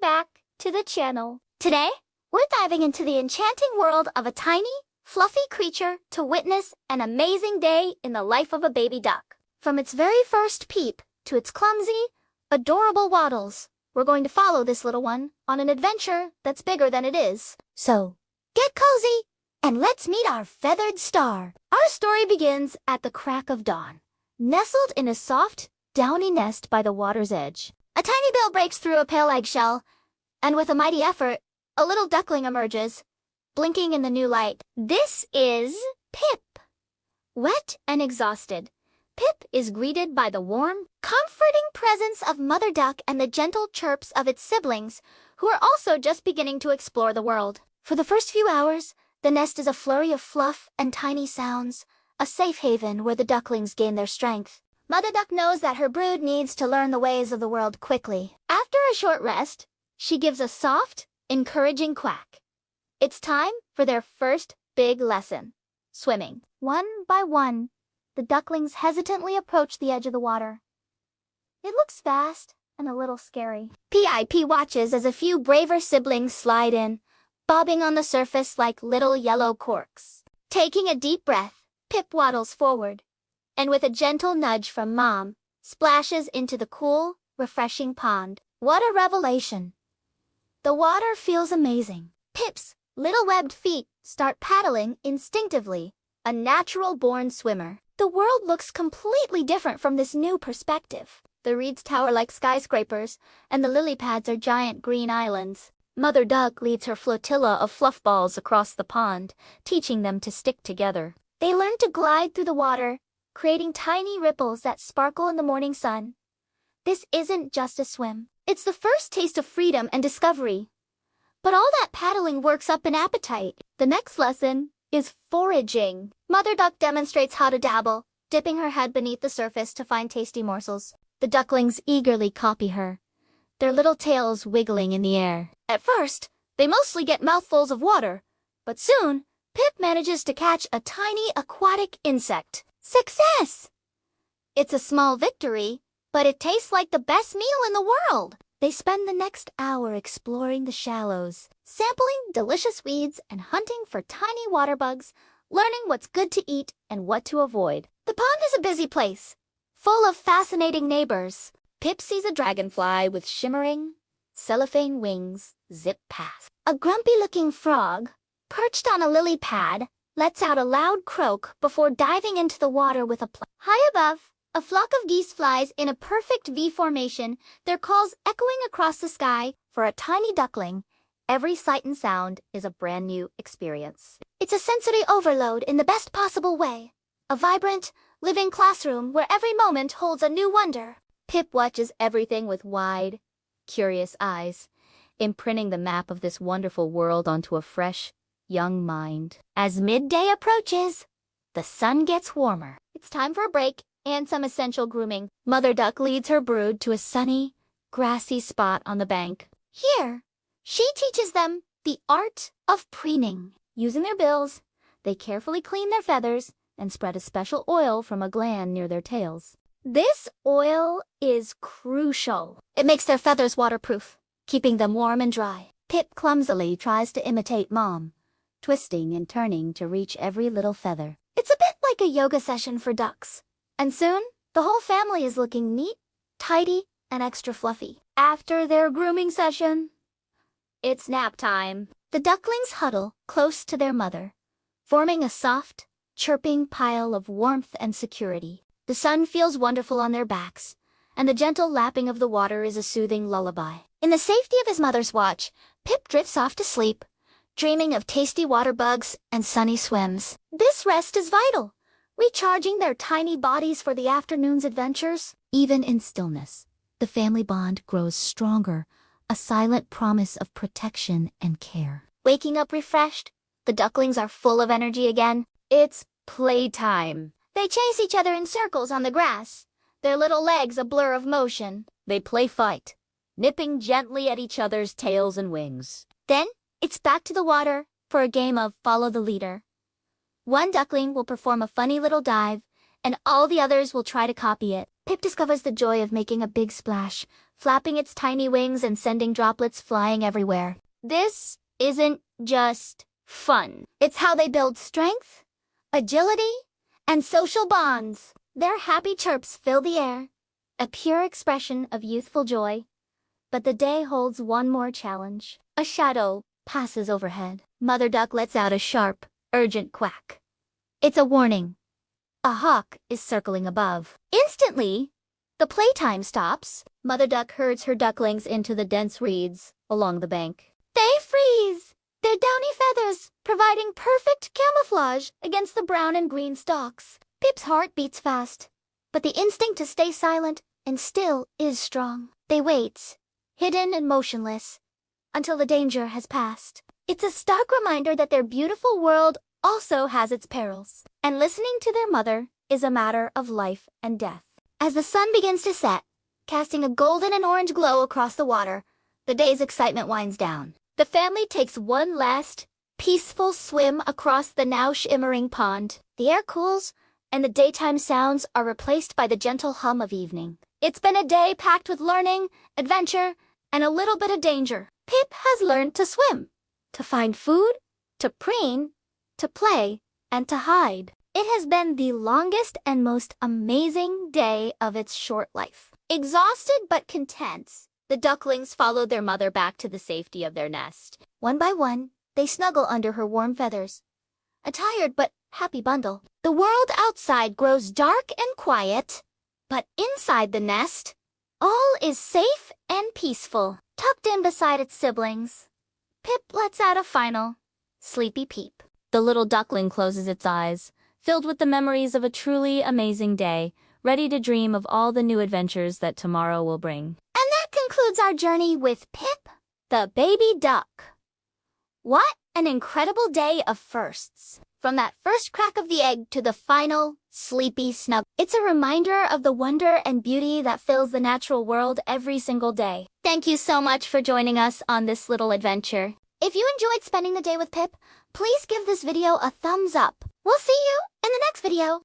back to the channel. Today, we're diving into the enchanting world of a tiny, fluffy creature to witness an amazing day in the life of a baby duck. From its very first peep to its clumsy, adorable waddles, we're going to follow this little one on an adventure that's bigger than it is. So, get cozy and let's meet our feathered star. Our story begins at the crack of dawn, nestled in a soft, downy nest by the water's edge. A tiny bill breaks through a pale eggshell, and with a mighty effort, a little duckling emerges, blinking in the new light. This is Pip. Wet and exhausted, Pip is greeted by the warm, comforting presence of Mother Duck and the gentle chirps of its siblings, who are also just beginning to explore the world. For the first few hours, the nest is a flurry of fluff and tiny sounds, a safe haven where the ducklings gain their strength. Mother Duck knows that her brood needs to learn the ways of the world quickly. After a short rest, she gives a soft, encouraging quack. It's time for their first big lesson, swimming. One by one, the ducklings hesitantly approach the edge of the water. It looks fast and a little scary. Pip watches as a few braver siblings slide in, bobbing on the surface like little yellow corks. Taking a deep breath, Pip waddles forward, and with a gentle nudge from Mom, splashes into the cool, refreshing pond. What a revelation! The water feels amazing. Pip's little webbed feet start paddling instinctively, a natural-born swimmer. The world looks completely different from this new perspective. The reeds tower like skyscrapers, and the lily pads are giant green islands. Mother Duck leads her flotilla of fluff balls across the pond, teaching them to stick together. They learn to glide through the water, creating tiny ripples that sparkle in the morning sun. This isn't just a swim. It's the first taste of freedom and discovery. But all that paddling works up an appetite. The next lesson is foraging. Mother Duck demonstrates how to dabble, dipping her head beneath the surface to find tasty morsels. The ducklings eagerly copy her, their little tails wiggling in the air. At first, they mostly get mouthfuls of water, but soon, Pip manages to catch a tiny aquatic insect. Success! It's a small victory, but it tastes like the best meal in the world. They spend the next hour exploring the shallows, sampling delicious weeds and hunting for tiny water bugs, learning what's good to eat and what to avoid. The pond is a busy place, full of fascinating neighbors. Pip sees a dragonfly with shimmering, cellophane wings zip past. A grumpy-looking frog, perched on a lily pad, lets out a loud croak before diving into the water with a plunge. High above, a flock of geese flies in a perfect V formation, their calls echoing across the sky. For a tiny duckling, every sight and sound is a brand new experience. It's a sensory overload in the best possible way. A vibrant, living classroom where every moment holds a new wonder. Pip watches everything with wide, curious eyes, imprinting the map of this wonderful world onto a fresh, young mind. As midday approaches, the sun gets warmer. It's time for a break and some essential grooming. Mother Duck leads her brood to a sunny, grassy spot on the bank. Here, she teaches them the art of preening. Using their bills, they carefully clean their feathers and spread a special oil from a gland near their tails. This oil is crucial. It makes their feathers waterproof, keeping them warm and dry. Pip clumsily tries to imitate Mom, twisting and turning to reach every little feather. It's a bit like a yoga session for ducks. And soon, the whole family is looking neat, tidy, and extra fluffy. After their grooming session, it's nap time. The ducklings huddle close to their mother, forming a soft, chirping pile of warmth and security. The sun feels wonderful on their backs, and the gentle lapping of the water is a soothing lullaby. In the safety of his mother's watch, Pip drifts off to sleep, dreaming of tasty water bugs and sunny swims. This rest is vital, recharging their tiny bodies for the afternoon's adventures. Even in stillness, the family bond grows stronger, a silent promise of protection and care. Waking up refreshed, the ducklings are full of energy again. It's playtime. They chase each other in circles on the grass, their little legs a blur of motion. They play fight, nipping gently at each other's tails and wings. Then, it's back to the water for a game of follow the leader. One duckling will perform a funny little dive, and all the others will try to copy it. Pip discovers the joy of making a big splash, flapping its tiny wings and sending droplets flying everywhere. This isn't just fun. It's how they build strength, agility, and social bonds. Their happy chirps fill the air, a pure expression of youthful joy. But the day holds one more challenge. A shadow passes overhead. Mother duck lets out a sharp, urgent quack. It's a warning. A hawk is circling above. Instantly, the playtime stops. Mother duck herds her ducklings into the dense reeds along the bank. They freeze, their downy feathers providing perfect camouflage against the brown and green stalks. Pip's heart beats fast, but the instinct to stay silent and still is strong. They wait, hidden and motionless, until the danger has passed. It's a stark reminder that their beautiful world also has its perils, and listening to their mother is a matter of life and death. As the sun begins to set, casting a golden and orange glow across the water, the day's excitement winds down. The family takes one last, peaceful swim across the now shimmering pond. The air cools, and the daytime sounds are replaced by the gentle hum of evening. It's been a day packed with learning, adventure, and a little bit of danger. Pip has learned to swim, to find food, to preen, to play, and to hide. It has been the longest and most amazing day of its short life. Exhausted but content, the ducklings followed their mother back to the safety of their nest. One by one, they snuggle under her warm feathers, a tired but happy bundle. The world outside grows dark and quiet, but inside the nest, all is safe and peaceful. Tucked in beside its siblings, Pip lets out a final, sleepy peep. The little duckling closes its eyes, filled with the memories of a truly amazing day, ready to dream of all the new adventures that tomorrow will bring. And that concludes our journey with Pip, the baby duck. What an incredible day of firsts. From that first crack of the egg to the final, sleepy snug. It's a reminder of the wonder and beauty that fills the natural world every single day. Thank you so much for joining us on this little adventure. If you enjoyed spending the day with Pip, please give this video a thumbs up. We'll see you in the next video.